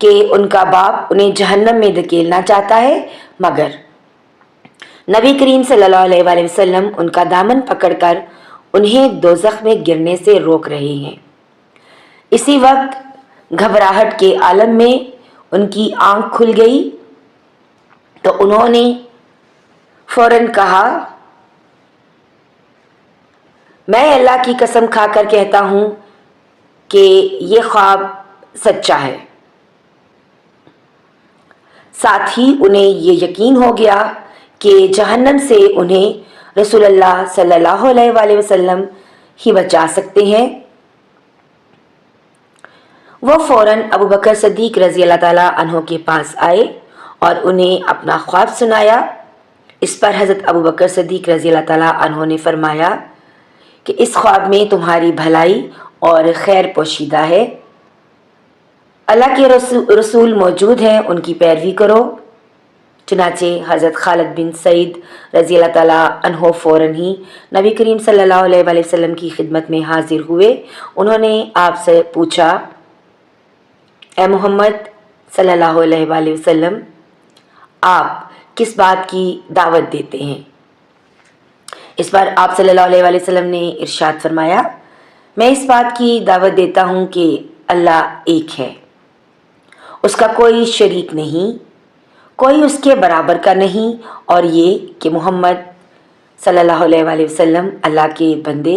کہ ان کا باپ انہیں جہنم میں دھکیلنا چاہتا ہے، مگر نبی کریم صلی اللہ علیہ وآلہ وسلم ان کا دامن پکڑ کر انہیں دوزخ میں گرنے سے روک رہے ہیں۔ اسی وقت گھبراہٹ کے عالم میں ان کی آنکھ کھل گئی تو انہوں نے فوراً کہا، میں اللہ کی قسم کھا کر کہتا ہوں کہ یہ خواب سچا ہے۔ ساتھ ہی انہیں یہ یقین ہو گیا کہ جہنم سے انہیں رسول اللہ صلی اللہ علیہ وآلہ وسلم ہی بچا سکتے ہیں۔ وہ فوراً ابو بکر صدیق رضی اللہ تعالیٰ عنہ کے پاس آئے اور انہیں اپنا خواب سنایا۔ اس پر حضرت ابو بکر صدیق رضی اللہ تعالیٰ عنہ نے فرمایا کہ اس خواب میں تمہاری بھلائی اور خیر پوشیدہ ہے، اللہ کے رسول موجود ہیں، ان کی پیروی کرو۔ چنانچہ حضرت خالد بن سعید رضی اللہ تعالیٰ عنہ فوراً ہی نبی کریم صلی اللہ علیہ وآلہ وسلم کی خدمت میں حاضر ہوئے۔ انہوں نے آپ سے پوچھا، اے محمد صلی اللہ علیہ وآلہ وسلم، آپ کس بات کی دعوت دیتے ہیں؟ اس پر آپ صلی اللہ علیہ وآلہ وسلم نے ارشاد فرمایا، میں اس بات کی دعوت دیتا ہوں کہ اللہ ایک ہے، اس کا کوئی شریک نہیں، کوئی اس کے برابر کا نہیں، اور یہ کہ محمد صلی اللہ علیہ وآلہ وسلم اللہ کے بندے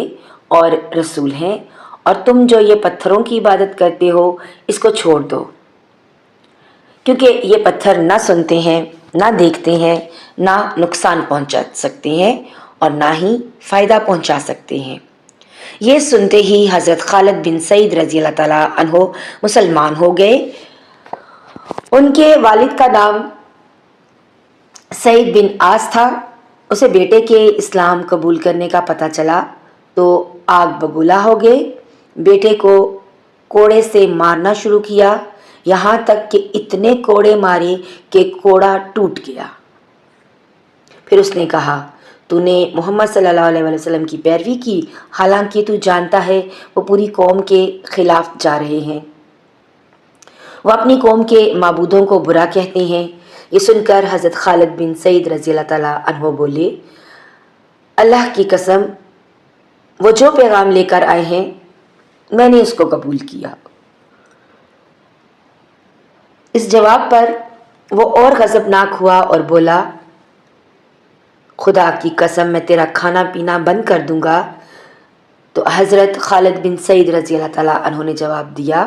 اور رسول ہیں، اور تم جو یہ پتھروں کی عبادت کرتے ہو اس کو چھوڑ دو، کیونکہ یہ پتھر نہ سنتے ہیں، نہ دیکھتے ہیں، نہ نقصان پہنچا سکتے ہیں اور نہ ہی فائدہ پہنچا سکتے ہیں۔ یہ سنتے ہی حضرت خالد بن سعید رضی اللہ تعالیٰ عنہ مسلمان ہو گئے۔ ان کے والد کا نام سعید بن عاص تھا۔ اسے بیٹے کے اسلام قبول کرنے کا پتہ چلا تو آگ ببولا ہو گئے۔ بیٹے کو کوڑے سے مارنا شروع کیا، یہاں تک کہ اتنے کوڑے مارے کہ کوڑا ٹوٹ گیا۔ پھر اس نے کہا، تو نے محمد صلی اللہ علیہ وسلم کی پیروی کی، حالانکہ تو جانتا ہے وہ پوری قوم کے خلاف جا رہے ہیں، وہ اپنی قوم کے معبودوں کو برا کہتے ہیں۔ یہ سن کر حضرت خالد بن سعید رضی اللہ تعالیٰ عنہ بولے، اللہ کی قسم، وہ جو پیغام لے کر آئے ہیں میں نے اس کو قبول کیا۔ اس جواب پر وہ اور غضبناک ہوا اور بولا، خدا کی قسم میں تیرا کھانا پینا بند کر دوں گا۔ تو حضرت خالد بن سعید رضی اللہ تعالیٰ عنہ نے جواب دیا،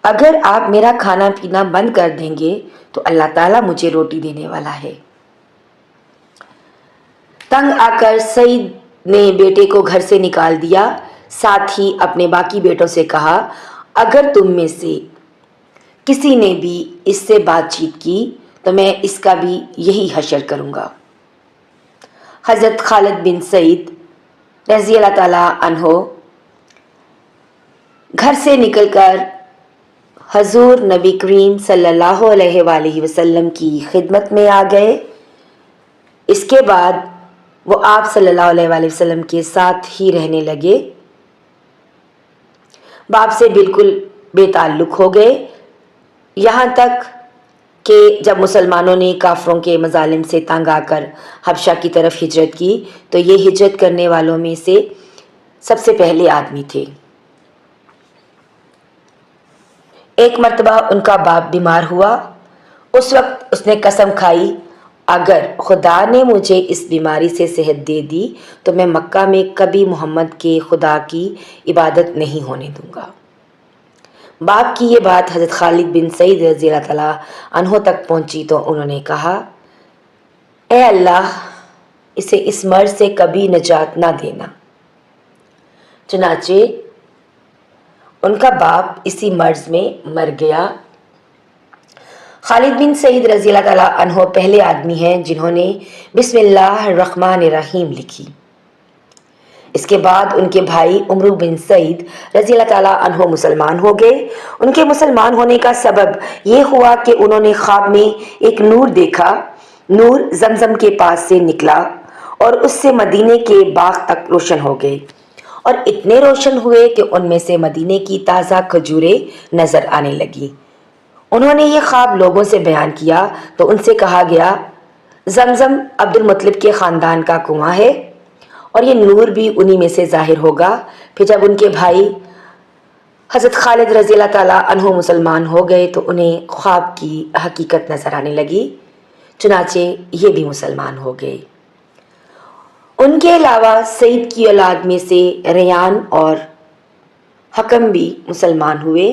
اگر آپ میرا کھانا پینا بند کر دیں گے تو اللہ تعالیٰ مجھے روٹی دینے والا ہے۔ تنگ آ کر سعید نے بیٹے کو گھر سے نکال دیا، ساتھ ہی اپنے باقی بیٹوں سے کہا، اگر تم میں سے کسی نے بھی اس سے بات چیت کی تو میں اس کا بھی یہی حشر کروں گا۔ حضرت خالد بن سعید رضی اللہ تعالیٰ عنہ گھر سے نکل کر حضور نبی کریم صلی اللہ علیہ وآلہ وسلم کی خدمت میں آ گئے۔ اس کے بعد وہ آپ صلی اللہ علیہ وآلہ وسلم کے ساتھ ہی رہنے لگے، باپ سے بالکل بے تعلق ہو گئے، یہاں تک کہ جب مسلمانوں نے کافروں کے مظالم سے تنگ آ کر حبشہ کی طرف ہجرت کی تو یہ ہجرت کرنے والوں میں سے سب سے پہلے آدمی تھے۔ ایک مرتبہ ان کا باپ بیمار ہوا، اس وقت اس نے قسم کھائی، اگر خدا نے مجھے اس بیماری سے صحت دے دی تو میں مکہ میں کبھی محمد کے خدا کی عبادت نہیں ہونے دوں گا۔ باپ کی یہ بات حضرت خالد بن سعید رضی اللہ تعالیٰ عنہ تک پہنچی تو انہوں نے کہا، اے اللہ، اسے اس مرض سے کبھی نجات نہ دینا۔ چنانچہ ان کا باپ اسی مرض میں مر گیا۔ خالد بن سعید رضی اللہ تعالیٰ عنہ پہلے آدمی ہیں جنہوں نے بسم اللہ الرحمن الرحیم لکھی۔ اس کے بعد ان کے بھائی عمرو بن سعید رضی اللہ تعالیٰ عنہ مسلمان ہو گئے۔ ان کے مسلمان ہونے کا سبب یہ ہوا کہ انہوں نے خواب میں ایک نور دیکھا، نور زمزم کے پاس سے نکلا اور اس سے مدینے کے باغ تک روشن ہو گئے، اور اتنے روشن ہوئے کہ ان میں سے مدینے کی تازہ کھجوریں نظر آنے لگی۔ انہوں نے یہ خواب لوگوں سے بیان کیا تو ان سے کہا گیا زمزم عبد المطلب کے خاندان کا کنواں ہے اور یہ نور بھی انہی میں سے ظاہر ہوگا۔ پھر جب ان کے بھائی حضرت خالد رضی اللہ تعالیٰ عنہ مسلمان ہو گئے تو انہیں خواب کی حقیقت نظر آنے لگی، چنانچہ یہ بھی مسلمان ہو گئے۔ ان کے علاوہ سعید کی اولاد میں سے ریان اور حکم بھی مسلمان ہوئے۔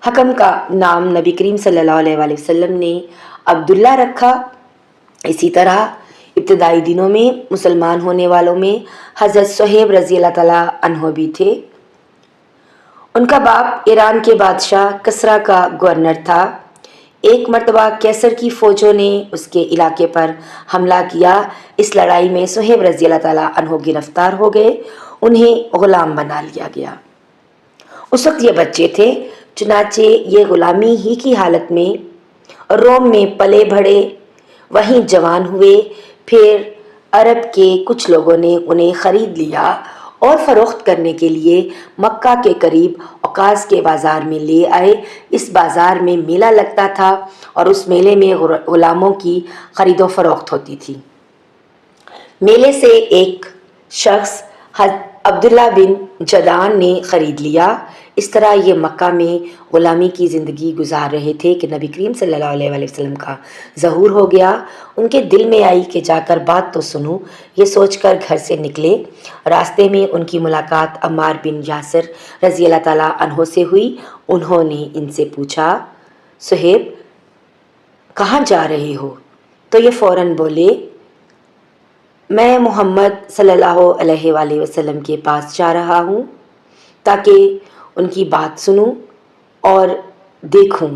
حکم کا نام نبی کریم صلی اللہ علیہ وآلہ وسلم نے عبداللہ رکھا۔ اسی طرح ابتدائی دنوں میں مسلمان ہونے والوں میں حضرت صہیب رضی اللہ تعالیٰ عنہ بھی تھے۔ ان کا باپ ایران کے بادشاہ کسریٰ کا گورنر تھا۔ ایک مرتبہ کیسر کی فوجوں نے اس کے علاقے پر حملہ کیا۔ اس لڑائی میں صہیب رضی اللہ تعالیٰ عنہ گرفتار ہو گئے، انہیں غلام بنا لیا گیا۔ اس وقت یہ بچے تھے، چنانچہ یہ غلامی ہی کی حالت میں روم میں پلے بڑھے، وہیں جوان ہوئے۔ پھر عرب کے کچھ لوگوں نے انہیں خرید لیا اور فروخت کرنے کے لیے مکہ کے قریب عکاظ کے بازار میں لے آئے۔ اس بازار میں میلہ لگتا تھا اور اس میلے میں غلاموں کی خرید و فروخت ہوتی تھی۔ میلے سے ایک شخص عبداللہ بن جدعان نے خرید لیا۔ اس طرح یہ مکہ میں غلامی کی زندگی گزار رہے تھے کہ نبی کریم صلی اللہ علیہ وآلہ وسلم کا ظہور ہو گیا۔ ان کے دل میں آئی کہ جا کر بات تو سنوں، یہ سوچ کر گھر سے نکلے۔ راستے میں ان کی ملاقات عمار بن یاسر رضی اللہ تعالیٰ عنہ سے ہوئی۔ انہوں نے ان سے پوچھا، صہیب کہاں جا رہے ہو؟ تو یہ فوراً بولے، میں محمد صلی اللہ علیہ وآلہ وسلم کے پاس جا رہا ہوں تاکہ ان کی بات سنوں اور دیکھوں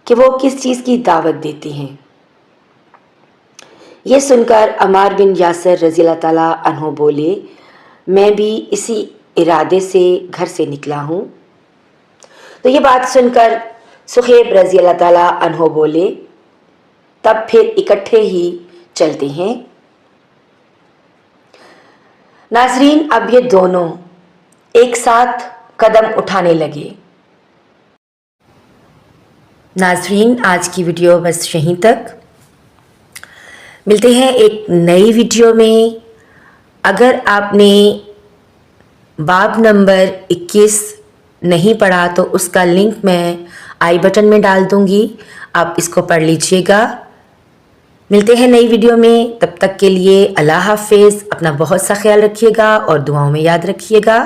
کہ وہ کس چیز کی دعوت دیتے ہیں۔ یہ سن کر عمار بن یاسر رضی اللہ تعالیٰ عنہ بولے، میں بھی اسی ارادے سے گھر سے نکلا ہوں۔ تو یہ بات سن کر صہیب رضی اللہ تعالیٰ عنہ بولے، تب پھر اکٹھے ہی چلتے ہیں۔ ناظرین، اب یہ دونوں ایک ساتھ قدم اٹھانے لگے۔ ناظرین، آج کی ویڈیو بس یہیں تک، ملتے ہیں ایک نئی ویڈیو میں۔ اگر آپ نے باب نمبر 21 نہیں پڑھا تو اس کا لنک میں آئی بٹن میں ڈال دوں گی، آپ اس کو پڑھ لیجئے گا۔ ملتے ہیں نئی ویڈیو میں، تب تک کے لیے اللہ حافظ، اپنا بہت سا خیال رکھیے گا اور دعاؤں میں یاد رکھیے گا۔